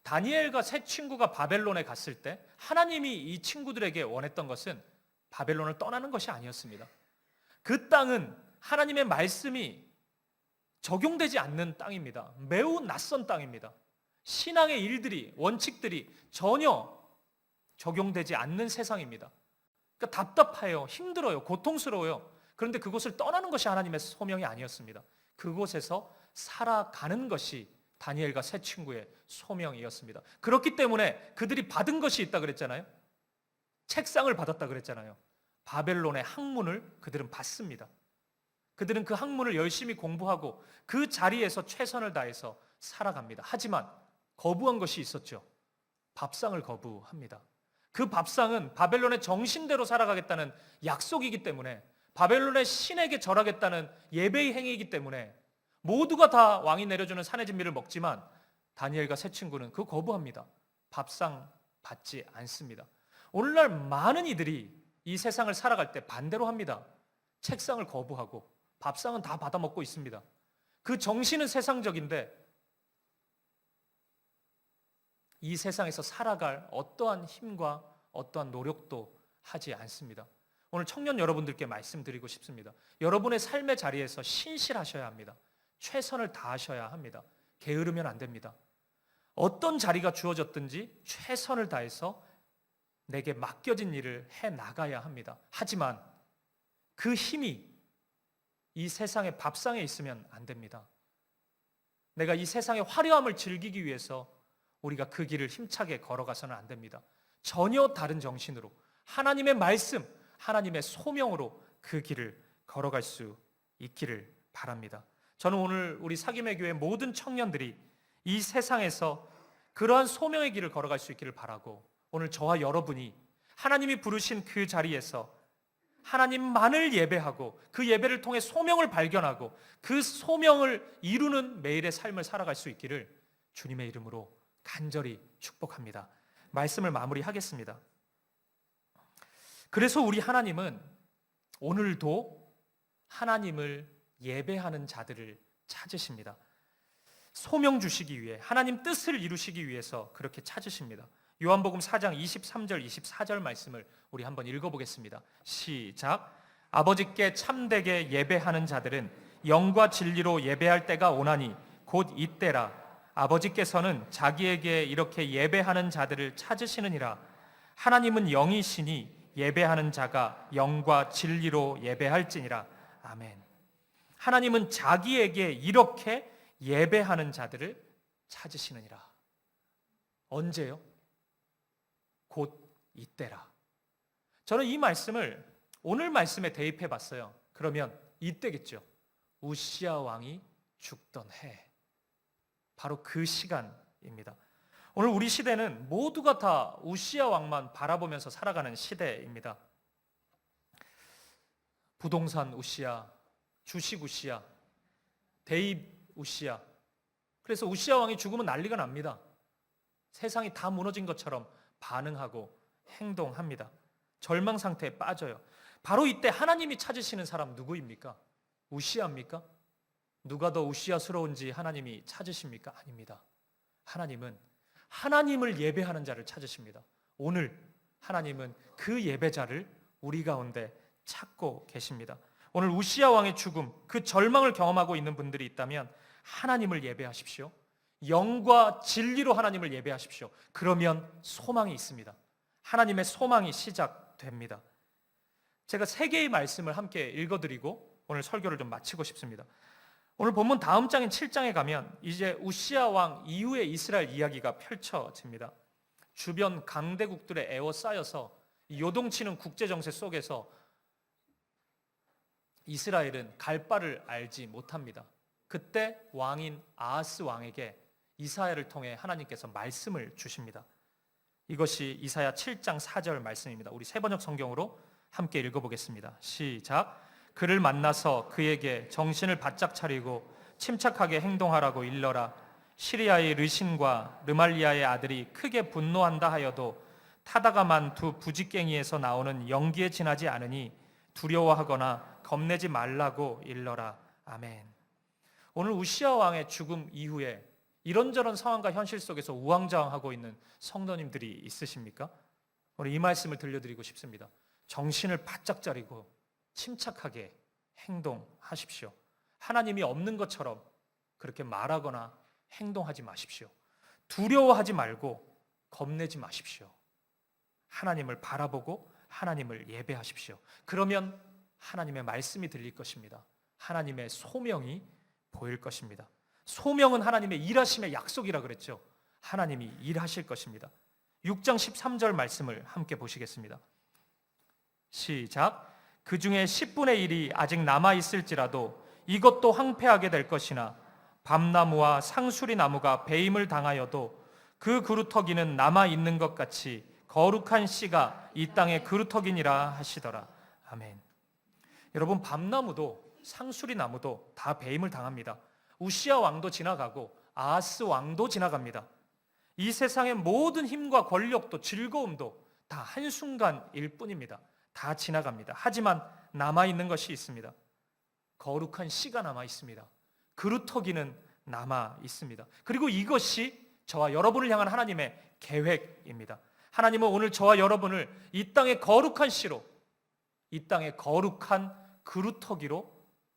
다니엘과 세 친구가 바벨론에 갔을 때 하나님이 이 친구들에게 원했던 것은 바벨론을 떠나는 것이 아니었습니다. 그 땅은 하나님의 말씀이 적용되지 않는 땅입니다. 매우 낯선 땅입니다. 신앙의 일들이, 원칙들이 전혀 적용되지 않는 세상입니다. 그러니까 답답해요, 힘들어요, 고통스러워요. 그런데 그곳을 떠나는 것이 하나님의 소명이 아니었습니다. 그곳에서 살아가는 것이 다니엘과 세 친구의 소명이었습니다. 그렇기 때문에 그들이 받은 것이 있다 그랬잖아요. 책상을 받았다 그랬잖아요. 바벨론의 학문을 그들은 받습니다. 그들은 그 학문을 열심히 공부하고 그 자리에서 최선을 다해서 살아갑니다. 하지만 거부한 것이 있었죠. 밥상을 거부합니다. 그 밥상은 바벨론의 정신대로 살아가겠다는 약속이기 때문에, 바벨론의 신에게 절하겠다는 예배의 행위이기 때문에 모두가 다 왕이 내려주는 산의 진미를 먹지만 다니엘과 세 친구는 그거 거부합니다. 밥상 받지 않습니다. 오늘날 많은 이들이 이 세상을 살아갈 때 반대로 합니다. 책상을 거부하고 밥상은 다 받아 먹고 있습니다. 그 정신은 세상적인데 이 세상에서 살아갈 어떠한 힘과 어떠한 노력도 하지 않습니다. 오늘 청년 여러분들께 말씀드리고 싶습니다. 여러분의 삶의 자리에서 신실하셔야 합니다. 최선을 다하셔야 합니다. 게으르면 안 됩니다. 어떤 자리가 주어졌든지 최선을 다해서 내게 맡겨진 일을 해나가야 합니다. 하지만 그 힘이 이 세상의 밥상에 있으면 안 됩니다. 내가 이 세상의 화려함을 즐기기 위해서 우리가 그 길을 힘차게 걸어가서는 안 됩니다. 전혀 다른 정신으로 하나님의 말씀, 하나님의 소명으로 그 길을 걸어갈 수 있기를 바랍니다. 저는 오늘 우리 사김의 교회 모든 청년들이 이 세상에서 그러한 소명의 길을 걸어갈 수 있기를 바라고, 오늘 저와 여러분이 하나님이 부르신 그 자리에서 하나님만을 예배하고 그 예배를 통해 소명을 발견하고 그 소명을 이루는 매일의 삶을 살아갈 수 있기를 주님의 이름으로 간절히 축복합니다. 말씀을 마무리하겠습니다. 그래서 우리 하나님은 오늘도 하나님을 예배하는 자들을 찾으십니다. 소명 주시기 위해, 하나님 뜻을 이루시기 위해서 그렇게 찾으십니다. 요한복음 4장 23절 24절 말씀을 우리 한번 읽어보겠습니다. 시작. 아버지께 참되게 예배하는 자들은 영과 진리로 예배할 때가 오나니 곧 이때라. 아버지께서는 자기에게 이렇게 예배하는 자들을 찾으시느니라. 하나님은 영이시니 예배하는 자가 영과 진리로 예배할지니라. 아멘. 하나님은 자기에게 이렇게 예배하는 자들을 찾으시느니라. 언제요? 곧 이때라. 저는 이 말씀을 오늘 말씀에 대입해 봤어요. 그러면 이때겠죠. 우시야 왕이 죽던 해. 바로 그 시간입니다. 오늘 우리 시대는 모두가 다 우시야 왕만 바라보면서 살아가는 시대입니다. 부동산 우시야, 주식 우시야, 대입 우시야. 그래서 우시야 왕이 죽으면 난리가 납니다. 세상이 다 무너진 것처럼 반응하고 행동합니다. 절망 상태에 빠져요. 바로 이때 하나님이 찾으시는 사람 누구입니까? 우시아입니까? 누가 더 우시아스러운지 하나님이 찾으십니까? 아닙니다. 하나님은 하나님을 예배하는 자를 찾으십니다. 오늘 하나님은 그 예배자를 우리 가운데 찾고 계십니다. 오늘 우시아 왕의 죽음, 그 절망을 경험하고 있는 분들이 있다면 하나님을 예배하십시오. 영과 진리로 하나님을 예배하십시오. 그러면 소망이 있습니다. 하나님의 소망이 시작됩니다. 제가 세 개의 말씀을 함께 읽어드리고 오늘 설교를 좀 마치고 싶습니다. 오늘 본문 다음 장인 7장에 가면 이제 우시아 왕 이후의 이스라엘 이야기가 펼쳐집니다. 주변 강대국들의 에워싸여서 요동치는 국제정세 속에서 이스라엘은 갈 바를 알지 못합니다. 그때 왕인 아하스 왕에게 이사야를 통해 하나님께서 말씀을 주십니다. 이것이 이사야 7장 4절 말씀입니다. 우리 세번역 성경으로 함께 읽어보겠습니다. 시작. 그를 만나서 그에게 정신을 바짝 차리고 침착하게 행동하라고 일러라. 시리아의 르신과 르말리아의 아들이 크게 분노한다 하여도 타다가만 두 부지깽이에서 나오는 연기에 지나지 않으니 두려워하거나 겁내지 말라고 일러라. 아멘. 오늘 우시아 왕의 죽음 이후에 이런저런 상황과 현실 속에서 우왕좌왕하고 있는 성도님들이 있으십니까? 오늘 이 말씀을 들려드리고 싶습니다. 정신을 바짝 차리고 침착하게 행동하십시오. 하나님이 없는 것처럼 그렇게 말하거나 행동하지 마십시오. 두려워하지 말고 겁내지 마십시오. 하나님을 바라보고 하나님을 예배하십시오. 그러면 하나님의 말씀이 들릴 것입니다. 하나님의 소명이 보일 것입니다. 소명은 하나님의 일하심의 약속이라 그랬죠. 하나님이 일하실 것입니다. 6장 13절 말씀을 함께 보시겠습니다. 시작. 그 중에 10분의 1이 아직 남아있을지라도 이것도 황폐하게 될 것이나 밤나무와 상수리 나무가 배임을 당하여도 그 그루터기는 남아있는 것 같이 거룩한 씨가 이 땅의 그루터기니라 하시더라. 아멘. 여러분, 밤나무도 상수리 나무도 다 배임을 당합니다. 우시아 왕도 지나가고 아하스 왕도 지나갑니다. 이 세상의 모든 힘과 권력도 즐거움도 다 한순간일 뿐입니다. 다 지나갑니다. 하지만 남아있는 것이 있습니다. 거룩한 씨가 남아있습니다. 그루터기는 남아있습니다. 그리고 이것이 저와 여러분을 향한 하나님의 계획입니다. 하나님은 오늘 저와 여러분을 이 땅의 거룩한 씨로, 이 땅의 거룩한 그루터기로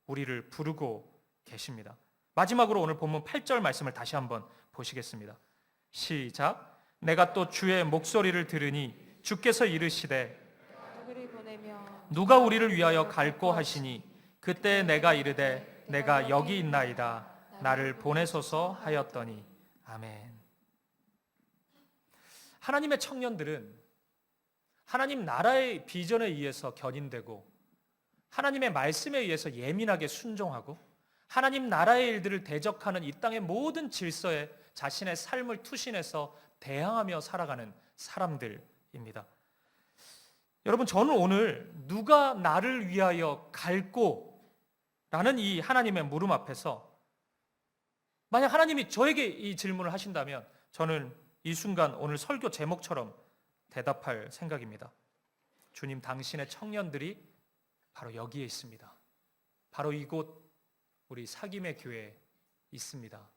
우리를 부르고 계십니다. 마지막으로 오늘 본문 8절 말씀을 다시 한번 보시겠습니다. 시작. 내가 또 주의 목소리를 들으니 주께서 이르시되 누가 우리를 위하여 갈고 하시니 그때 내가 이르되 내가 여기 있나이다. 나를 보내소서 하였더니. 아멘. 하나님의 청년들은 하나님 나라의 비전에 의해서 견인되고 하나님의 말씀에 의해서 예민하게 순종하고 하나님 나라의 일들을 대적하는 이 땅의 모든 질서에 자신의 삶을 투신해서 대항하며 살아가는 사람들입니다. 여러분, 저는 오늘 누가 나를 위하여 갈고? 라는 이 하나님의 물음 앞에서 만약 하나님이 저에게 이 질문을 하신다면 저는 이 순간 오늘 설교 제목처럼 대답할 생각입니다. 주님, 당신의 청년들이 바로 여기에 있습니다. 바로 이곳 우리 사김의 교회에 있습니다.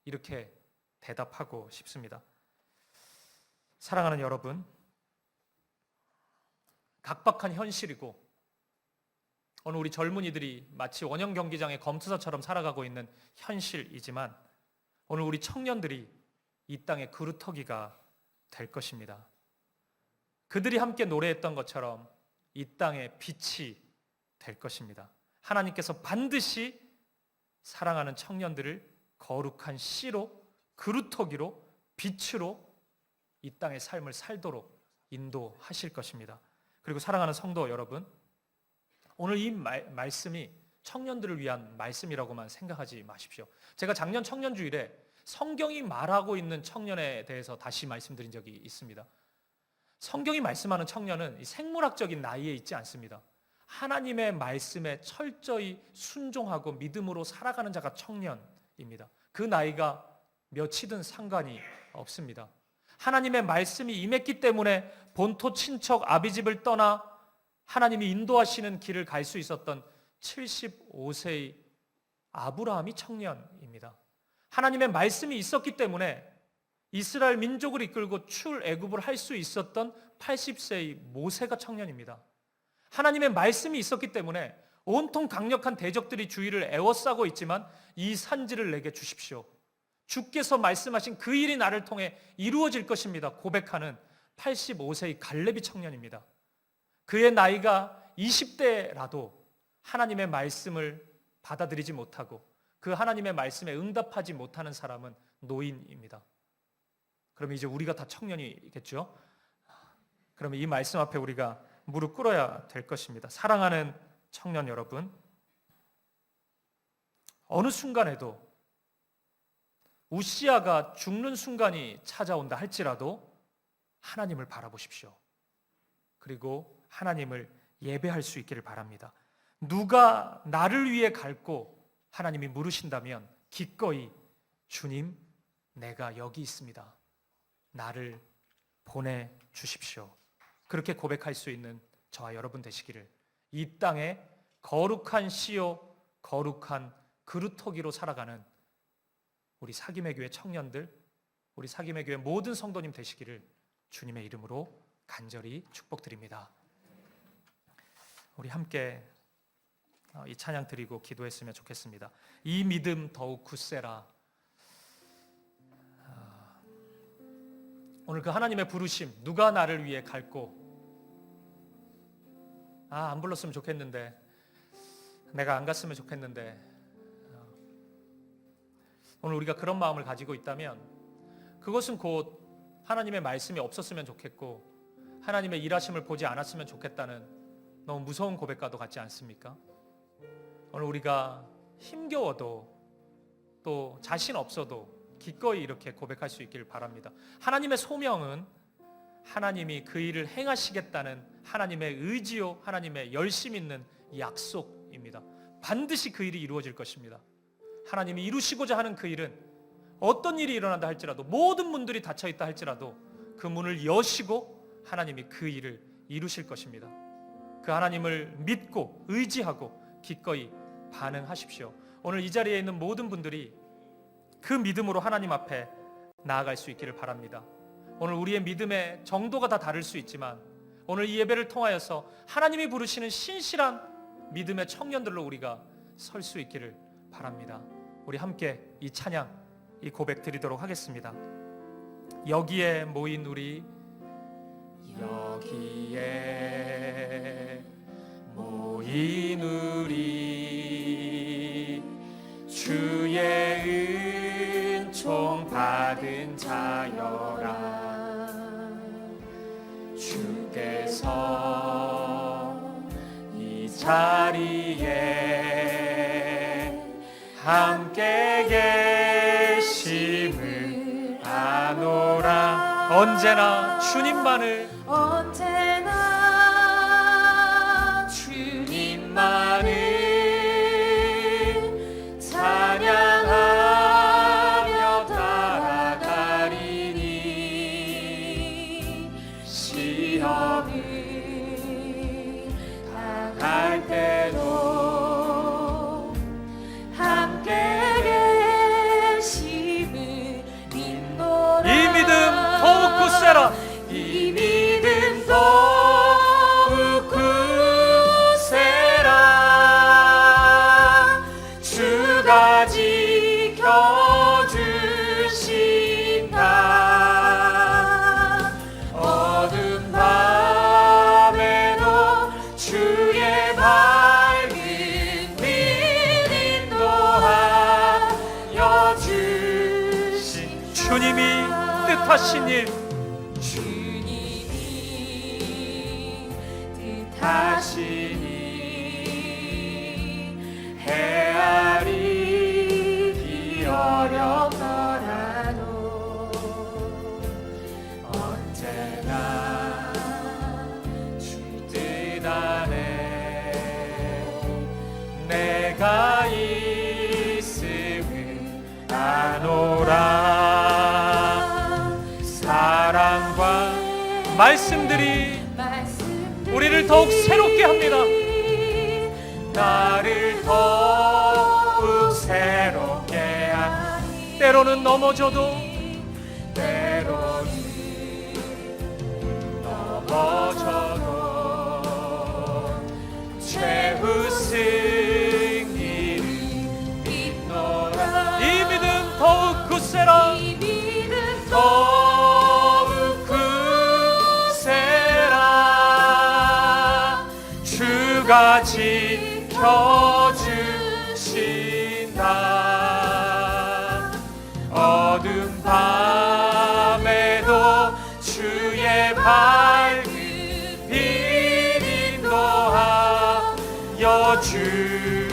이렇게 대답하고 싶습니다. 사랑하는 여러분, 각박한 현실이고 오늘 우리 젊은이들이 마치 원형 경기장의 검투사처럼 살아가고 있는 현실이지만 오늘 우리 청년들이 이 땅의 그루터기가 될 것입니다. 그들이 함께 노래했던 것처럼 이 땅의 빛이 될 것입니다. 하나님께서 반드시 사랑하는 청년들을 거룩한 씨로, 그루터기로, 빛으로 이 땅의 삶을 살도록 인도하실 것입니다. 그리고 사랑하는 성도 여러분, 오늘 이 말씀이 청년들을 위한 말씀이라고만 생각하지 마십시오. 제가 작년 청년주일에 성경이 말하고 있는 청년에 대해서 다시 말씀드린 적이 있습니다. 성경이 말씀하는 청년은 생물학적인 나이에 있지 않습니다. 하나님의 말씀에 철저히 순종하고 믿음으로 살아가는 자가 청년입니다. 그 나이가 몇이든 상관이 없습니다. 하나님의 말씀이 임했기 때문에 본토 친척 아비집을 떠나 하나님이 인도하시는 길을 갈 수 있었던 75세의 아브라함이 청년입니다. 하나님의 말씀이 있었기 때문에 이스라엘 민족을 이끌고 출애굽을 할 수 있었던 80세의 모세가 청년입니다. 하나님의 말씀이 있었기 때문에 온통 강력한 대적들이 주위를 에워싸고 있지만 이 산지를 내게 주십시오. 주께서 말씀하신 그 일이 나를 통해 이루어질 것입니다. 고백하는 85세의 갈렙이 청년입니다. 그의 나이가 20대라도 하나님의 말씀을 받아들이지 못하고 그 하나님의 말씀에 응답하지 못하는 사람은 노인입니다. 그러면 이제 우리가 다 청년이겠죠? 그러면 이 말씀 앞에 우리가 무릎 꿇어야 될 것입니다. 사랑하는 청년 여러분, 어느 순간에도 우시아가 죽는 순간이 찾아온다 할지라도 하나님을 바라보십시오. 그리고 하나님을 예배할 수 있기를 바랍니다. 누가 나를 위해 갈고 하나님이 물으신다면 기꺼이 주님, 내가 여기 있습니다. 나를 보내주십시오. 그렇게 고백할 수 있는 저와 여러분 되시기를, 이 땅에 거룩한 씨요 거룩한 그루터기로 살아가는 우리 사김의 교회 청년들, 우리 사김의 교회 모든 성도님 되시기를 주님의 이름으로 간절히 축복드립니다. 우리 함께 이 찬양 드리고 기도했으면 좋겠습니다. 이 믿음 더욱 굳세라. 오늘 그 하나님의 부르심, 누가 나를 위해 갈고, 안 불렀으면 좋겠는데, 내가 안 갔으면 좋겠는데, 오늘 우리가 그런 마음을 가지고 있다면 그것은 곧 하나님의 말씀이 없었으면 좋겠고 하나님의 일하심을 보지 않았으면 좋겠다는 너무 무서운 고백과도 같지 않습니까? 오늘 우리가 힘겨워도 또 자신 없어도 기꺼이 이렇게 고백할 수 있기를 바랍니다. 하나님의 소명은 하나님이 그 일을 행하시겠다는 하나님의 의지요, 하나님의 열심 있는 약속입니다. 반드시 그 일이 이루어질 것입니다. 하나님이 이루시고자 하는 그 일은 어떤 일이 일어난다 할지라도, 모든 문들이 닫혀있다 할지라도 그 문을 여시고 하나님이 그 일을 이루실 것입니다. 그 하나님을 믿고 의지하고 기꺼이 반응하십시오. 오늘 이 자리에 있는 모든 분들이 그 믿음으로 하나님 앞에 나아갈 수 있기를 바랍니다. 오늘 우리의 믿음의 정도가 다 다를 수 있지만 오늘 이 예배를 통하여서 하나님이 부르시는 신실한 믿음의 청년들로 우리가 설 수 있기를 바랍니다. 우리 함께 이 찬양, 이 고백 드리도록 하겠습니다. 여기에 모인 우리, 여기에 모인 우리, 주의 은총 받은 자여라. 주께서 이 자리에 함께 계심을 아노라. 언제나 주님만을, 언제나 주님만을 찬양하며 따라가리니 시험을 당할 때도 이 믿음 더욱 굳세라. 주가 지켜주신다. 어두운 밤에도 주의 밝은 빛 인도하여 주신 주님이 뜻하신 일, 하시니 헤아리기 어렵더라도 언제나 주 뜻 안에 내가 있음을 아노라. 사랑과 말씀들이 우리를 더욱 새롭게 합니다. 나를 더욱 새롭게 하니 때로는 넘어져도 최후 승리를 믿노라. 이 믿음 더욱 굳세라. 더욱 굳세라. 주가 지켜주신다. 어두운 밤에도 주의 밝은 빛 인도하여 주.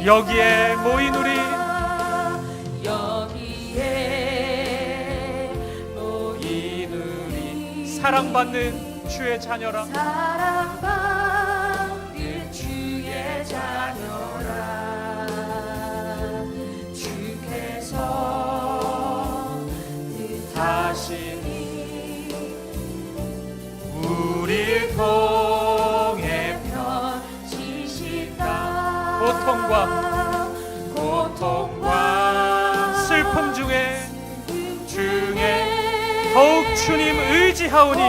여기에 모인 우리 사랑받는 주의 자녀라. 사랑받는 주의 자녀라. 주께서 뜻하시니 우리를 통해 펴지시다. 고통과 슬픔 중에 더욱 주님 의지하오니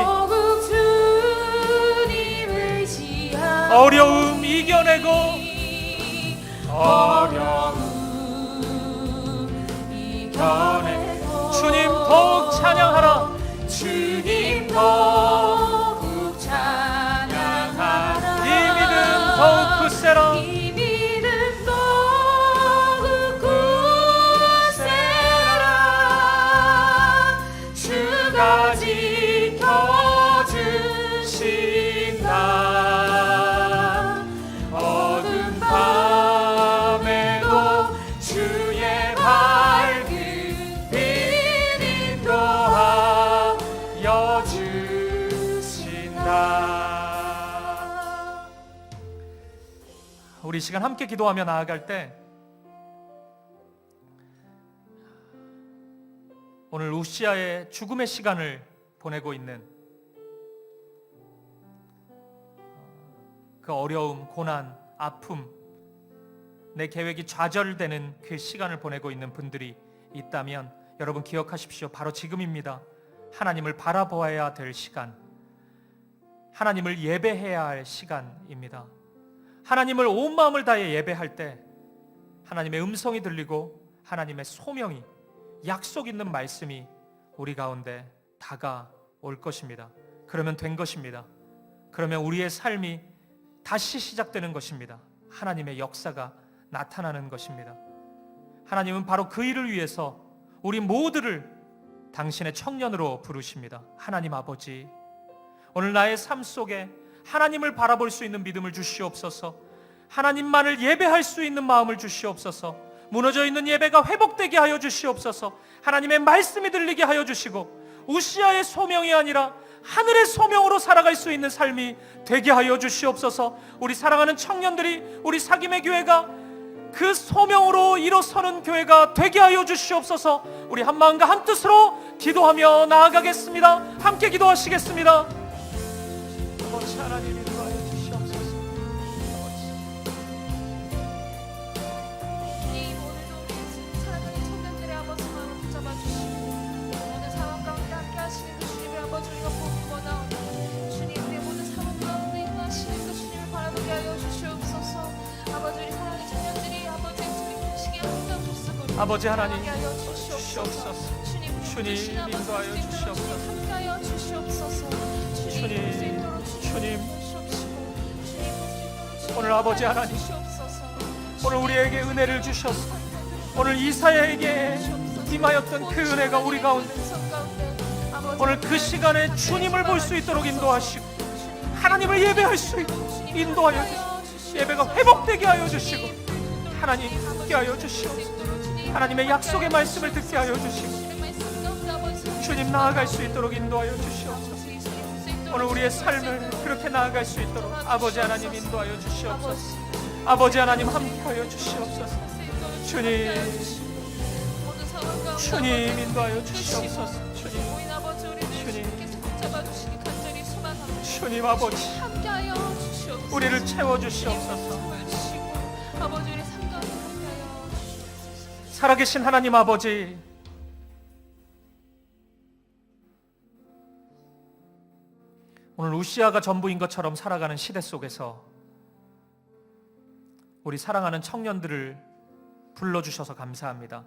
어려움 이겨내고 주님 더욱 찬양하라. 주님 더욱 찬양하라. 이 믿음 더욱 굳세라. 이 믿음 더욱 굳세라. 주가 지켜주신다. 어두운 밤에도 주의 밝은 빛 인도하여 주신다. 우리 시간 함께 기도하며 나아갈 때 오늘 우시아의 죽음의 시간을 보내고 있는 그 어려움, 고난, 아픔, 내 계획이 좌절되는 그 시간을 보내고 있는 분들이 있다면 여러분 기억하십시오. 바로 지금입니다. 하나님을 바라보아야 될 시간, 하나님을 예배해야 할 시간입니다. 하나님을 온 마음을 다해 예배할 때 하나님의 음성이 들리고 하나님의 소명이, 약속 있는 말씀이 우리 가운데 다가올 것입니다. 그러면 된 것입니다. 그러면 우리의 삶이 다시 시작되는 것입니다. 하나님의 역사가 나타나는 것입니다. 하나님은 바로 그 일을 위해서 우리 모두를 당신의 청년으로 부르십니다. 하나님 아버지, 오늘 나의 삶 속에 하나님을 바라볼 수 있는 믿음을 주시옵소서. 하나님만을 예배할 수 있는 마음을 주시옵소서. 무너져 있는 예배가 회복되게 하여 주시옵소서. 하나님의 말씀이 들리게 하여 주시고 우시아의 소명이 아니라 하늘의 소명으로 살아갈 수 있는 삶이 되게 하여 주시옵소서. 우리 사랑하는 청년들이, 우리 사김의 교회가 그 소명으로 일어서는 교회가 되게 하여 주시옵소서. 우리 한 마음과 한 뜻으로 기도하며 나아가겠습니다. 함께 기도하시겠습니다. 아버지 하나님 인도하여 주시옵소서. 주님, 오늘도 우리 사랑하는 청년들의 아버지 마음을 붙잡아 주시고 모든 상황 가운데 함께 하시는 그 주님의 아버지 우리가 보기 원하오니 주님, 우리의 모든 상황 가운데 임하시는 그 주님을 바라보게 하여 주시옵소서. 아버지, 우리 사랑하는 청년들이 아버지의 주님 시기에 항상 붙잡고 아버지 하나님 하여 주시옵소서. 주님 인도하여 주시옵소서. 함께하여 주시옵소서. 주님, 오늘 아버지 하나님, 오늘 우리에게 은혜를 주셔서 오늘 이사야에게 임하였던 그 은혜가 우리 가운데 오늘 그 시간에 주님을 볼 수 있도록 인도하시고 하나님을 예배할 수 있도록 인도하여 주시고 예배가 회복되게 하여 주시고 하나님 함께 하여 주시옵소서. 하나님의 약속의 말씀을 듣게 하여 주시고 주님 나아갈 수 있도록 인도하여 주시옵소서. 오늘 우리의 삶을 그렇게 나아갈 수 있도록 아버지 하나님 인도하여 주시옵소서. 아버지 하나님 함께하여 주시옵소서. 주님 인도하여 주시옵소서. 주님 아버지, 함께하여 주시옵소서. 우리를 채워주시옵소서. 아버지 우리 삶 가운데 함께하여 주시옵소서. 살아계신 하나님 아버지, 오늘 우시아가 전부인 것처럼 살아가는 시대 속에서 우리 사랑하는 청년들을 불러주셔서 감사합니다.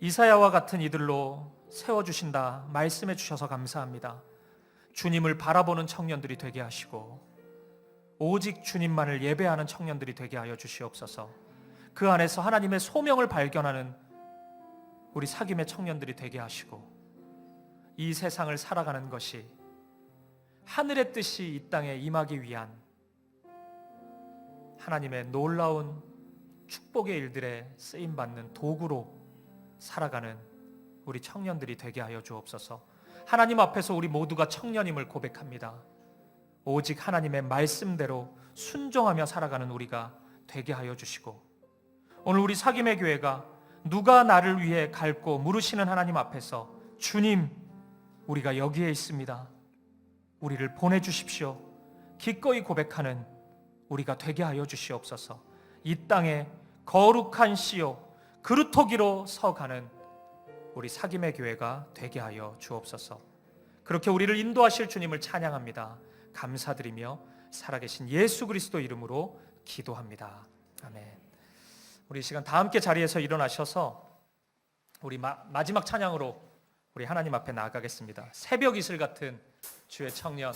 이사야와 같은 이들로 세워주신다 말씀해 주셔서 감사합니다. 주님을 바라보는 청년들이 되게 하시고 오직 주님만을 예배하는 청년들이 되게 하여 주시옵소서. 그 안에서 하나님의 소명을 발견하는 우리 사귐의 청년들이 되게 하시고 이 세상을 살아가는 것이 하늘의 뜻이 이 땅에 임하기 위한 하나님의 놀라운 축복의 일들에 쓰임받는 도구로 살아가는 우리 청년들이 되게 하여 주옵소서. 하나님 앞에서 우리 모두가 청년임을 고백합니다. 오직 하나님의 말씀대로 순종하며 살아가는 우리가 되게 하여 주시고, 오늘 우리 사귐의 교회가 누가 나를 위해 갈고 물으시는 하나님 앞에서 주님, 우리가 여기에 있습니다, 우리를 보내주십시오, 기꺼이 고백하는 우리가 되게 하여 주시옵소서. 이 땅에 거룩한 씨요 그루터기로 서가는 우리 사귐의 교회가 되게 하여 주옵소서. 그렇게 우리를 인도하실 주님을 찬양합니다. 감사드리며 살아계신 예수 그리스도 이름으로 기도합니다. 아멘. 우리 이 시간 다 함께 자리에서 일어나셔서 우리 마지막 찬양으로 우리 하나님 앞에 나아가겠습니다. 새벽 이슬 같은 주의 청년,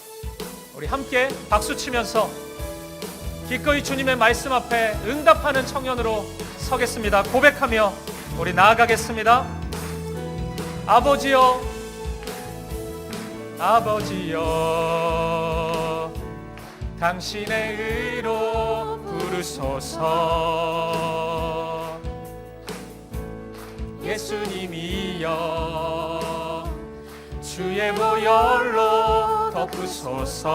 우리 함께 박수 치면서 기꺼이 주님의 말씀 앞에 응답하는 청년으로 서겠습니다. 고백하며 우리 나아가겠습니다. 아버지여, 아버지여, 당신의 의로 부르소서. 예수님이여, 주의 보혈로 덮으소서.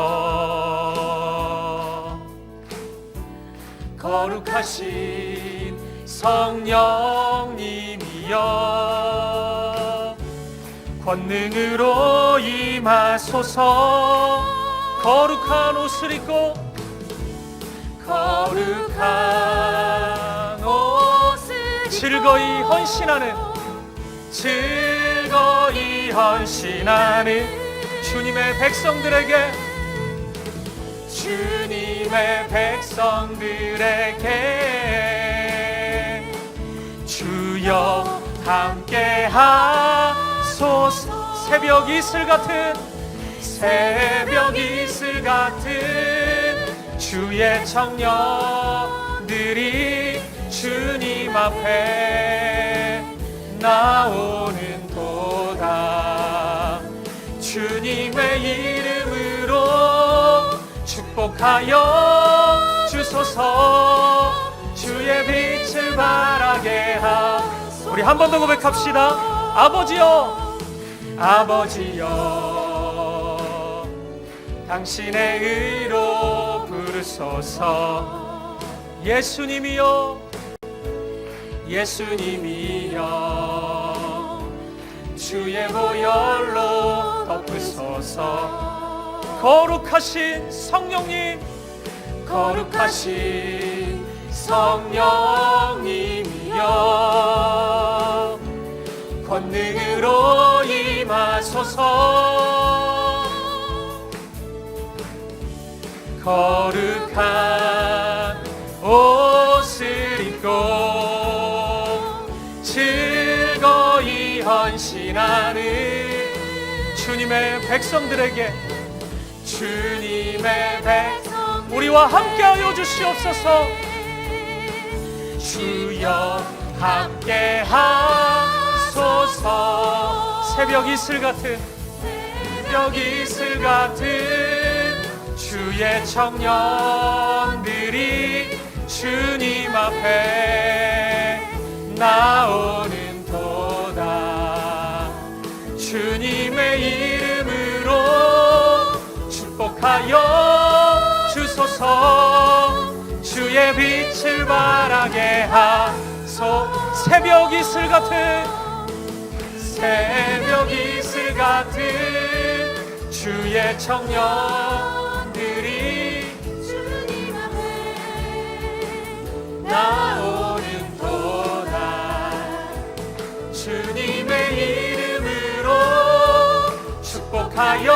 거룩하신 성령님이여, 권능으로 임하소서. 거룩한 옷을 입고, 거룩한 옷을 즐거이 헌신하는, 즐거이 헌신하는 주님의 백성들에게, 주님의 백성들에게 주여 함께 하소서. 새벽 이슬 같은, 새벽 이슬 같은 주의 청년들이 주님 앞에 나오는 도다. 주님의 이름으로 축복하여 주소서. 주의 빛을 발하게 하소서. 우리 한 번 더 고백합시다. 아버지여, 아버지여, 당신의 의로 부르소서. 예수님이여, 예수님이여, 주의 보혈로 덮으소서. 거룩하신 성령님, 거룩하신 성령님이여, 권능으로 임하소서. 거룩한 옷을 입고 즐거이 헌신하는 주님의 백성들에게, 주님의 백성 우리와 함께하여 주시옵소서. 주여 함께 하소서. 새벽 이슬 같은, 새벽 이슬 같은 주의 청년들이 주님 앞에 나오는 도다. 주님의 이름으로 축복하여 주소서. 주의 빛을 발하게 하소. 새벽 이슬 같은, 새벽 이슬 같은 주의 청년들이 나오는도다. 주님의 이름으로 축복하여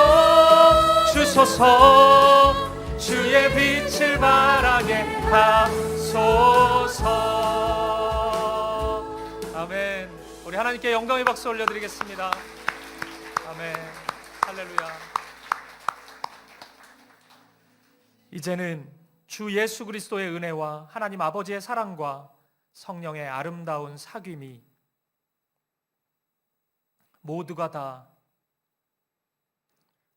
주소서. 주의 빛을 바라게 하소서. 아멘. 우리 하나님께 영광의 박수 올려드리겠습니다. 아멘. 할렐루야. 이제는 주 예수 그리스도의 은혜와 하나님 아버지의 사랑과 성령의 아름다운 사귐이 모두가 다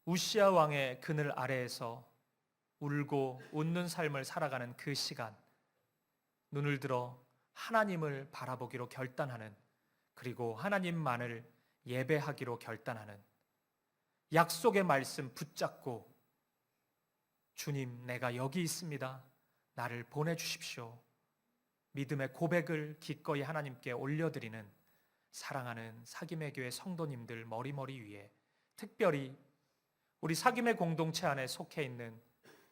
우시아 왕의 그늘 아래에서 울고 웃는 삶을 살아가는 그 시간, 눈을 들어 하나님을 바라보기로 결단하는, 그리고 하나님만을 예배하기로 결단하는, 약속의 말씀 붙잡고 주님, 내가 여기 있습니다. 나를 보내주십시오. 믿음의 고백을 기꺼이 하나님께 올려드리는 사랑하는 사귐의 교회 성도님들 머리머리 위에, 특별히 우리 사귐의 공동체 안에 속해 있는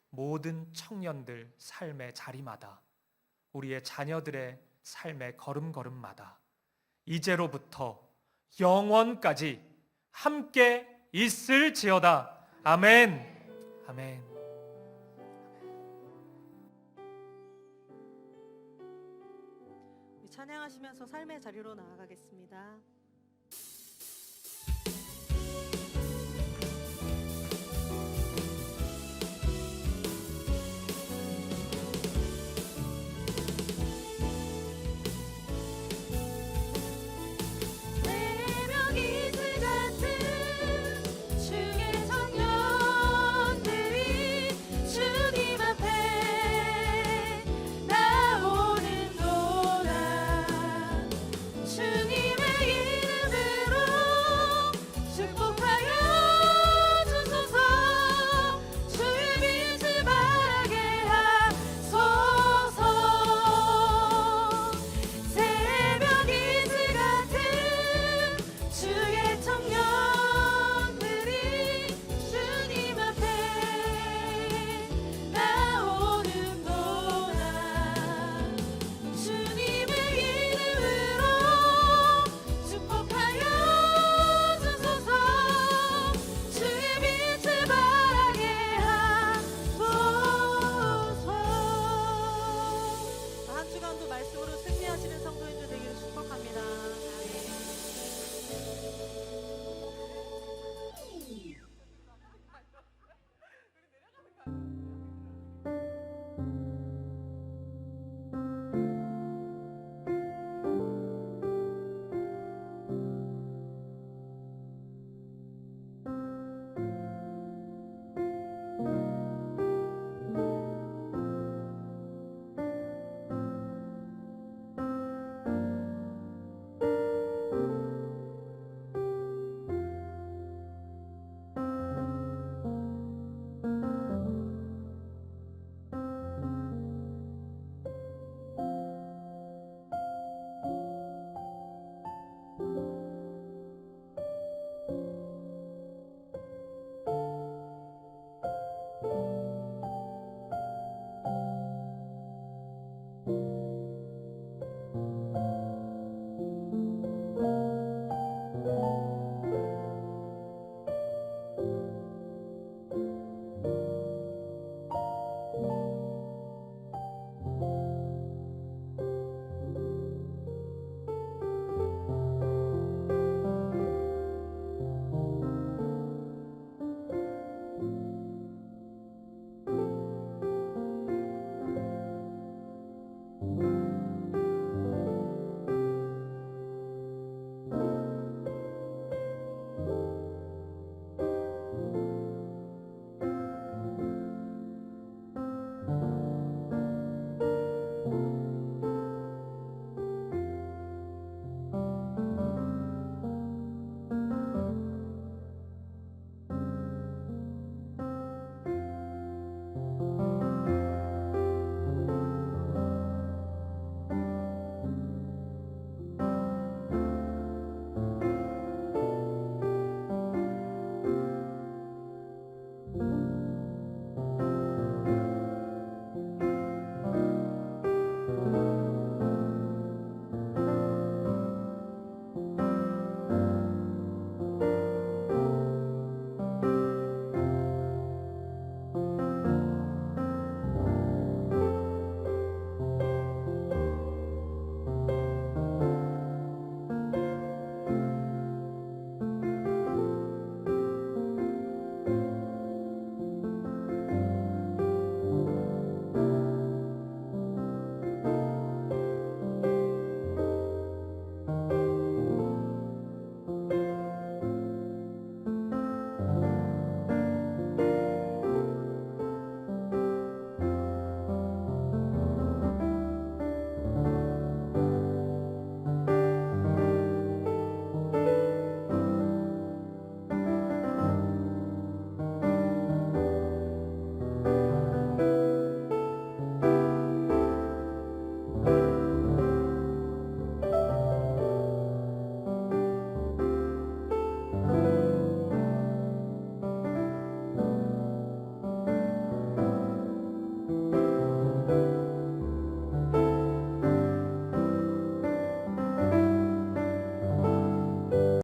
모든 청년들 삶의 자리마다, 우리의 자녀들의 삶의 걸음걸음마다 이제로부터 영원까지 함께 있을지어다. 아멘. 아멘. 찬양하시면서 삶의 자리로 나아가겠습니다.